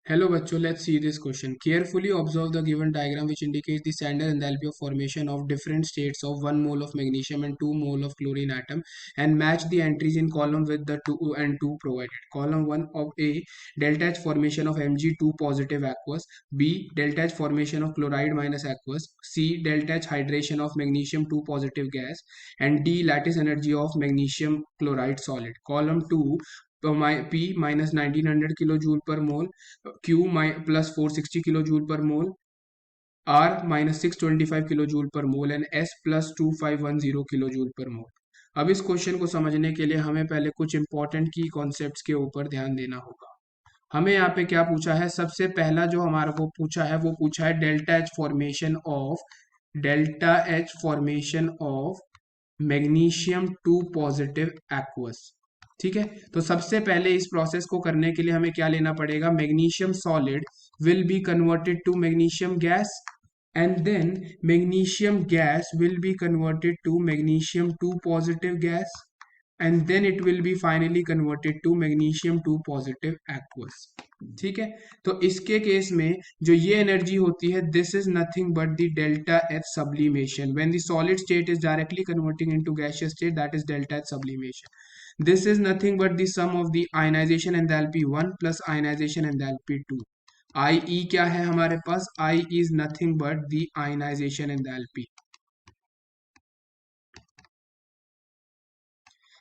Hello bachcho, let's see this question. Carefully observe the given diagram which indicates the standard enthalpy of formation of different states of 1 mole of magnesium and 2 mole of chlorine atom and match the entries in column with the 2 and 2 provided. Column 1 of A, delta H formation of Mg2 positive aqueous. B, delta H formation of chloride minus aqueous. C, delta H hydration of magnesium 2 positive gas. And D, lattice energy of magnesium chloride solid. Column 2, P minus 1900 kilojoule per mole, Q plus 460 kilojoule per mole, R minus 625 kilojoule per mole and S plus 2510 kilojoule per मोल। अब इस question को समझने के लिए हमें पहले कुछ important की कॉन्सेप्ट्स के ऊपर ध्यान देना होगा। हमें यहाँ पे क्या पूछा है, सबसे पहला जो हमारा को पूछा है वो पूछा है delta H formation of magnesium 2 positive aqueous. ठीक है, तो सबसे पहले इस प्रोसेस को करने के लिए हमें क्या लेना पड़ेगा, magnesium solid will be converted to magnesium gas and then magnesium gas will be converted to magnesium 2 positive gas and then it will be finally converted to magnesium 2 positive aqueous। ठीक है, तो इसके केस में जो ये energy होती है this is nothing but the delta H sublimation when the solid state is directly converting into gaseous state, that is delta H sublimation. This is nothing but the sum of the ionisation enthalpy 1 plus ionisation enthalpy 2। I E क्या है हमारे पास, I is nothing but the ionisation enthalpy.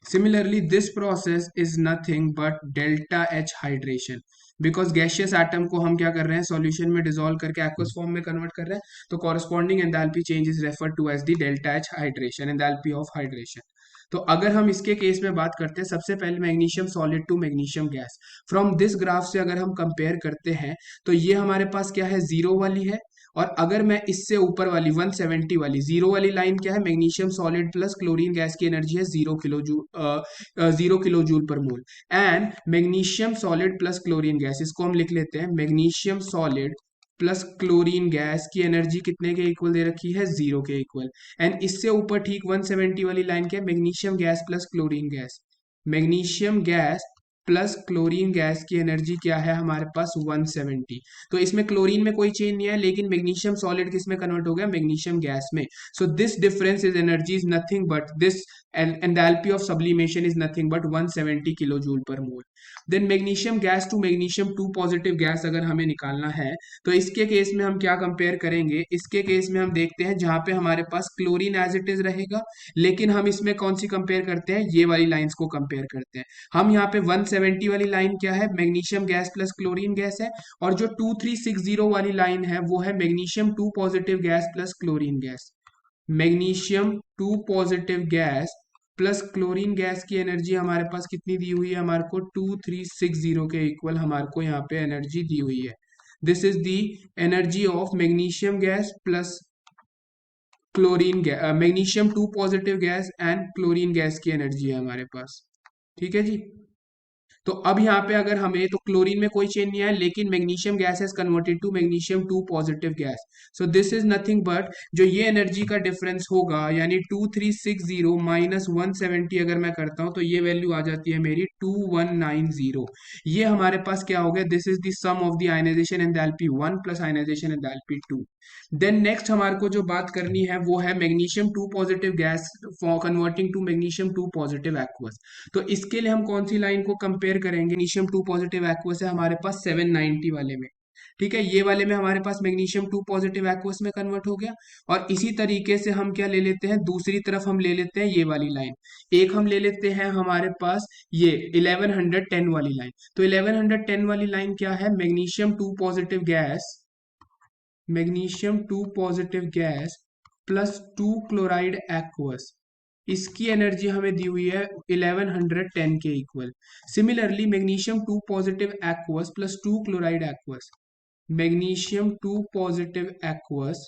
Similarly, this process is nothing but delta H hydration because gaseous atom को हम क्या कर रहे हैं, solution में dissolve करके aqueous form में convert कर रहे हैं, तो corresponding enthalpy change is referred to as the delta H hydration, enthalpy of hydration। तो अगर हम इसके केस में बात करते हैं, सबसे पहले magnesium solid to magnesium gas, from this graph से अगर हम कंपेयर करते हैं तो ये हमारे पास क्या है, जीरो वाली है। और अगर मैं इससे ऊपर वाली 170 वाली जीरो वाली लाइन क्या है, magnesium solid plus chlorine gas की एनर्जी है 0 kilo joule per mole and magnesium solid plus chlorine gas, इसको हम लिख लेते हैं magnesium solid plus chlorine gas की एनर्जी कितने के इक्वल दे रखी है, 0 के इक्वल। एंड इससे ऊपर ठीक 170 वाली लाइन क्या है, magnesium gas plus chlorine gas, magnesium gas plus chlorine gas की एनर्जी क्या है हमारे पास 170। तो इसमें क्लोरीन में कोई चेंज नहीं है लेकिन मैग्नीशियम सॉलिड किस में कन्वर्ट हो गया, मैग्नीशियम गैस में। So this difference is energy is nothing but this enthalpy of sublimation is nothing but 170 kilojoule per mole. Then magnesium gas to magnesium 2 positive gas अगर हमें निकालना है तो इसके केस में हम क्या कंपेयर करेंगे, इसके केस में हम देखते हैं जहां पे हमारे पास क्लोरीन एज इट इज रहेगा लेकिन हम इसमें कौन सी कंपेयर करते हैं, ये वाली लाइंस को कंपेयर करते हैं। हम यहाँ पे 170 वाली लाइन क्या है, magnesium gas plus chlorine gas है, और जो 2360 वाली लाइन है वो है magnesium 2 positive gas plus chlorine gas. Magnesium 2 positive gas plus chlorine gas की एनर्जी हमारे पास कितनी दी हुई है, हमारे को 2360 के इक्वल हमारे को यहाँ पे एनर्जी दी हुई है। This is the energy of magnesium gas plus chlorine gas, magnesium 2 positive gas and chlorine gas की एनर्जी है हमारे पास। ठीक है जी, तो अब यहाँ पे अगर हमें, तो क्लोरीन में कोई चेंज नहीं आया लेकिन magnesium gas has converted to magnesium 2 positive gas. So this is nothing but जो ये एनर्जी का डिफरेंस होगा यानी 2360 माइनस 170 अगर मैं करता हूं तो ये वैल्यू आ जाती है मेरी 2190। ये हमारे पास क्या हो गया, this is the sum of the ionisation enthalpy 1 plus ionisation enthalpy 2। Then next हमारे को जो बात करनी है वो है magnesium 2 positive gas for converting to magnesium 2 positive aqueous. तो इसके लिए हम कौन सी लाइन को कंपेयर करेंगे, मैग्नीशियम 2 पॉजिटिव एक्वस है हमारे पास 790 वाले में। ठीक है, ये वाले में हमारे पास मैग्नीशियम 2 पॉजिटिव एक्वस में कन्वर्ट हो गया। और इसी तरीके से हम क्या ले लेते हैं, दूसरी तरफ हम ले लेते हैं ये वाली लाइन, एक हम ले लेते हैं हमारे पास ये 1110 वाली लाइन। तो 1110 वाली लाइन क्या है, magnesium 2 positive gas plus 2 chloride aqueous, इसकी एनर्जी हमें दी हुई है 1110 के equal. Similarly magnesium 2 positive aqueous plus 2 chloride aqueous, magnesium 2 positive aqueous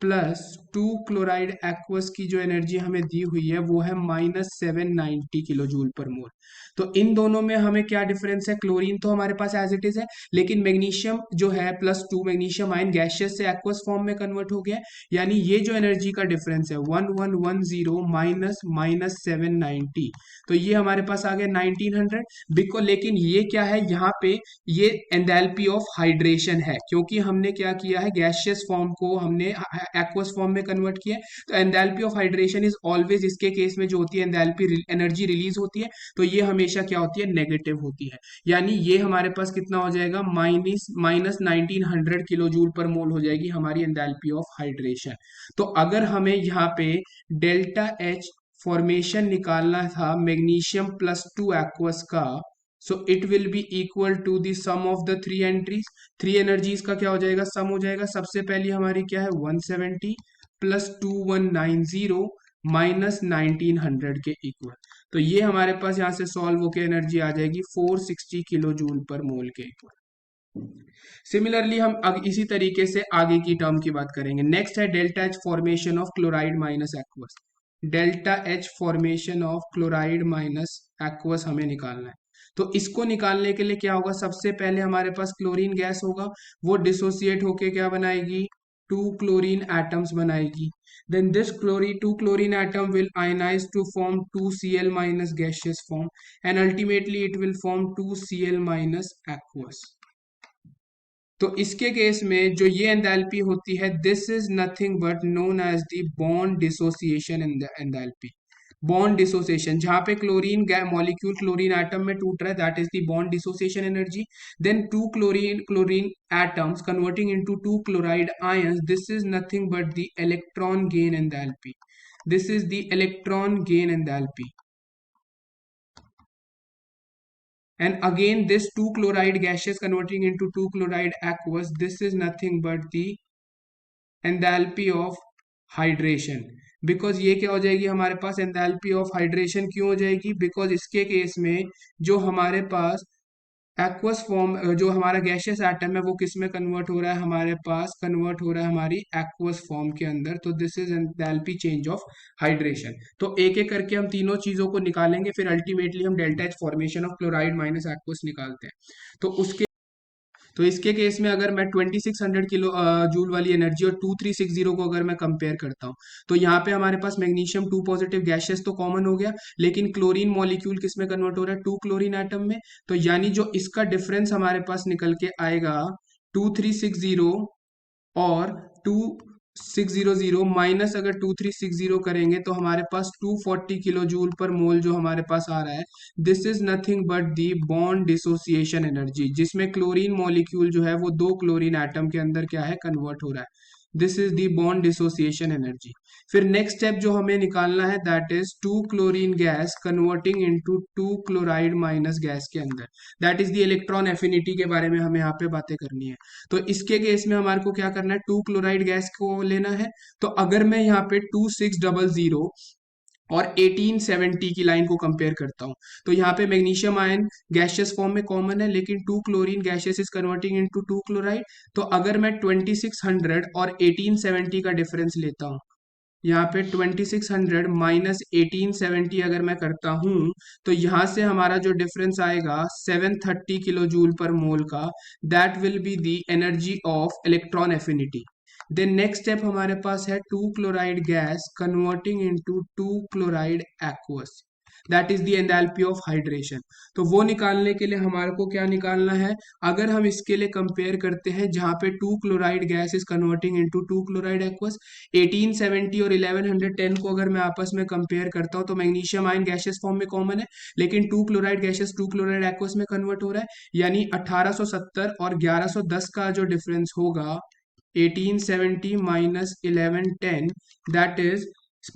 plus 2 chloride aqueous की जो एनर्जी हमें दी हुई है वो है -790 किलो जूल पर मोल। तो इन दोनों में हमें क्या डिफरेंस है, क्लोरीन तो हमारे पास एज इट इज है, लेकिन मैग्नीशियम जो है +2 मैग्नीशियम आयन गैशियस से एक्वस फॉर्म में कन्वर्ट हो गया है। यानी ये जो एनर्जी का डिफरेंस है 1110 माइनस -790, तो ये हमारे पास आ गया 1900। बिको लेकिन ये क्या है यहाँ पे, ये एंथैल्पी ऑफ हाइड्रेशन है, क्योंकि हमने क्या किया है, गैसियस फॉर्म को हमने एक्वस फॉर्म में कन्वर्ट किया है। तो enthalpy of hydration is always, इसके केस में जो होती है एंथैल्पी एनर्जी रिलीज होती है, तो ये हमेशा क्या होती है, नेगेटिव होती है। यानी ये हमारे पास कितना हो जाएगा, माइनस 1900 किलो जूल पर मोल हो जाएगी हमारी एंथैल्पी ऑफ हाइड्रेशन। तो अगर हमें यहाँ पे डेल्टा एच फॉर्मेशन निकालना था मैग्नीशियम +2 एक्वस का, so it will be equal to the sum of the three entries. Three energies का क्या हो जाएगा, सम हो जाएगा। सबसे पहली हमारी क्या है 170 प्लस 2190 माइनस 1900 के इक्वल। तो ये हमारे पास यहाँ से सॉल्व होकर एनर्जी आ जाएगी 460 किलो जूल पर मोल के इक्वल। सिमिलरली हम इसी तरीके से आगे की टर्म की बात करेंगे। नेक्स्ट है delta H formation of chloride minus aqueous. Delta H formation of chloride minus aqueous हमें निकालना है। तो इसको निकालने के लिए क्या होगा, सबसे पहले हमारे पास क्लोरीन गैस होगा, वो डिसोसिएट होके क्या बनाएगी, 2 क्लोरीन एटम्स बनाएगी। then this chlorine 2 chlorine atom will ionize to form 2Cl minus gaseous form, and ultimately it will form 2Cl minus aqueous। तो इसके केस में जो ये एंथैल्पी होती है, this is nothing but known as the bond dissociation enthalpy. Bond dissociation, जहां पे chlorine molecule chlorine atom में टूट रहा है, that is the bond dissociation energy. Then 2 chlorine atoms converting into 2 chloride ions, this is nothing but the electron gain enthalpy. This is the electron gain enthalpy. And again this 2 chloride gaseous converting into 2 chloride aqueous, this is nothing but the enthalpy of hydration. Because ये क्या हो जाएगी हमारे पास, enthalpy of hydration क्यों हो जाएगी, because इसके case में जो हमारे पास एक्वस फॉर्म, जो हमारा गैशियस एटम है वो किस में कन्वर्ट हो रहा है, हमारे पास कन्वर्ट हो रहा है हमारी एक्वस फॉर्म के अंदर। तो this is enthalpy change of hydration. तो एक एक करके हम तीनों चीजों को निकालेंगे, फिर अल्टीमेटली हम delta H formation of chloride minus aqueous निकालते हैं। तो इसके केस में अगर मैं 2600 किलो जूल वाली एनर्जी और 2360 को अगर मैं कंपेयर करता हूँ, तो यहाँ पे हमारे पास मैग्नीशियम 2 पॉजिटिव गैसेस तो कॉमन हो गया, लेकिन क्लोरीन मॉलिक्यूल किस में कन्वर्ट हो रहा है, 2 क्लोरीन एटम में। तो यानी जो इसका डिफरेंस हमारे पास निकल के आएगा 2360 और 2600 माइनस अगर 2360 करेंगे तो हमारे पास 240 किलो जूल पर मोल जो हमारे पास आ रहा है, this is nothing but the bond dissociation energy, जिसमें क्लोरीन मॉलिक्यूल जो है वो 2 क्लोरीन एटम के अंदर क्या है, कन्वर्ट हो रहा है। This is the bond dissociation energy. फिर नेक्स्ट स्टेप जो हमें निकालना है, that is 2 chlorine gas converting into 2 chloride minus gas के अंदर, that is the electron affinity के बारे में हमें यहाँ पे बातें करनी है। तो इसके केस में हमारे को क्या करना है, 2 क्लोराइड गैस को लेना है। तो अगर मैं यहाँ पे 2600 और 1870 की लाइन को कंपेयर करता हूं, तो यहाँ पे मैग्नीशियम आयन गैशियस फॉर्म में कॉमन है, लेकिन 2 chlorine gaseous is converting into 2 chloride. तो अगर मैं 2600 और 1870 का डिफरेंस लेता हूँ, यहाँ पे 2600 माइनस 1870 अगर मैं करता हूँ, तो यहाँ से हमारा जो डिफरेंस आएगा 730 किलो जूल पर मोल का, that will be the energy of electron affinity. Then next step हमारे पास है 2 chloride gas converting into 2 chloride aqueous, that is the enthalpy of hydration. तो वो निकालने के लिए हमारे को क्या निकालना है, अगर हम इसके लिए कंपेयर करते हैं, जहां पे 2 chloride gas is converting into 2 chloride aqueous, 1870 और 1110 को अगर मैं आपस में कंपेयर करता हूं, तो मैग्नीशियम आयन गैसियस फॉर्म में कॉमन है, लेकिन 2 क्लोराइड गैसेस 2 क्लोराइड एक्वस में कन्वर्ट हो रहा है। यानी 1870 और 1110 का जो डिफरेंस होगा, 1870 minus 1110, that is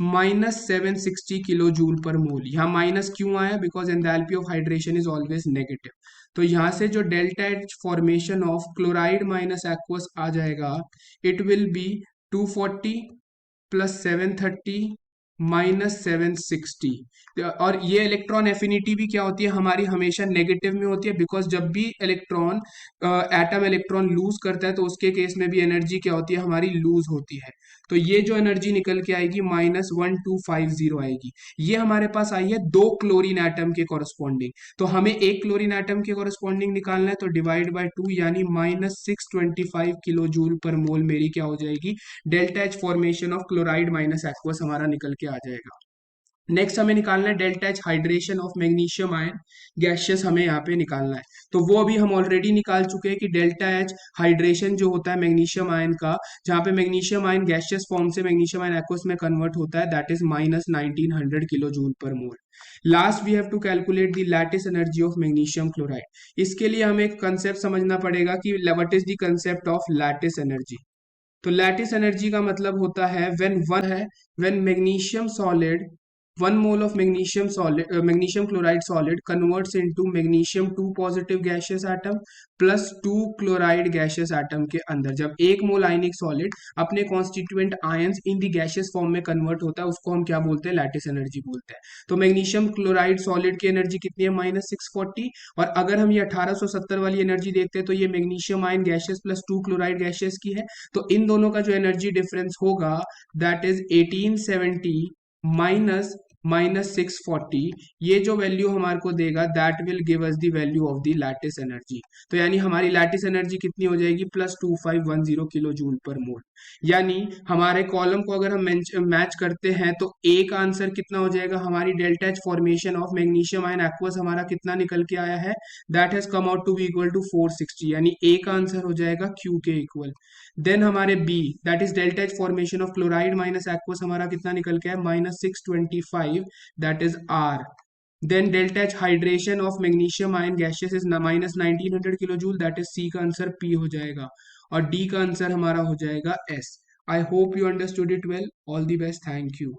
-760 kilo joule per mole. यहाँ माइनस क्यों आया, because enthalpy of hydration is always negative. तो यहाँ से जो delta H formation of chloride minus aqueous आ जाएगा, इट विल बी 240 प्लस 730 -760। और ये इलेक्ट्रॉन एफिनिटी भी क्या होती है हमारी, हमेशा नेगेटिव में होती है, बिकॉज जब भी इलेक्ट्रॉन एटम इलेक्ट्रॉन लूज करता है तो उसके केस में भी एनर्जी क्या होती है हमारी, लूज होती है। तो ये जो एनर्जी निकल के आएगी -1250 आएगी। ये हमारे पास आई है दो क्लोरीन एटम के कॉरस्पॉन्डिंग। तो हमें एक क्लोरीन एटम के कॉरस्पॉन्डिंग निकालना है, तो डिवाइड बाय 2 यानी -625 किलो जूल पर मोल मेरी क्या हो जाएगी, delta H formation of chloride minus aqueous हमारा निकल के आ जाएगा। नेक्स्ट हमें निकालना है delta H hydration of magnesium ion gaseous, हमें यहाँ पे निकालना है। तो वो अभी हम ऑलरेडी निकाल चुके हैं कि डेल्टा एच हाइड्रेशन जो होता है मैग्नीशियम आयन का, जहाँ पे मैग्नीशियम आयन गैशियस फॉर्म से मैग्नीशियम आयन एक्वस में कन्वर्ट होता है, that is -1900 kilo joule per mole. Last we have to calculate the lattice energy of magnesium chloride. इसके लिए हमें एक कंसेप्ट समझना पड़ेगा कि what is the concept of lattice energy. तो लैटिस एनर्जी का मतलब होता है when magnesium solid 1 mole of magnesium solid magnesium chloride solid converts into magnesium 2 positive gaseous atom plus 2 chloride gaseous atom के अंदर, जब 1 मोल आयनिक सॉलिड अपने constituent ions in the gaseous form में कन्वर्ट होता है, उसको हम क्या बोलते हैं, लैटिस एनर्जी बोलते हैं। तो मैग्नीशियम क्लोराइड सॉलिड की एनर्जी कितनी है, -640। और अगर हम ये 1870 वाली एनर्जी देखते हैं तो ये magnesium ion gaseous plus 2 chloride gaseous की है। तो इन दोनों का जो एनर्जी डिफरेंस होगा दैट इज 1870 माइनस -640। ये जो वैल्यू हमारे को देगा that will give us the value of the lattice energy. तो यानी हमारी लैटिस एनर्जी कितनी हो जाएगी, +2510 किलो जूल पर मोल। यानी हमारे कॉलम को अगर हम मैच करते हैं तो ए का आंसर कितना हो जाएगा, हमारी delta H formation of magnesium ion aqueous हमारा कितना निकल के आया है, that has come out to be equal to 460, यानी ए का आंसर हो जाएगा क्यू के इक्वल। देन हमारे B that is delta H formation of chloride minus aqueous हमारा कितना निकल के है, -625, that is R. Then delta H hydration of magnesium ion gaseous is -1900 kilo joule, that is सी का आंसर पी हो जाएगा। और डी का आंसर हमारा हो जाएगा S. I hope you understood it well. All the best, thank you.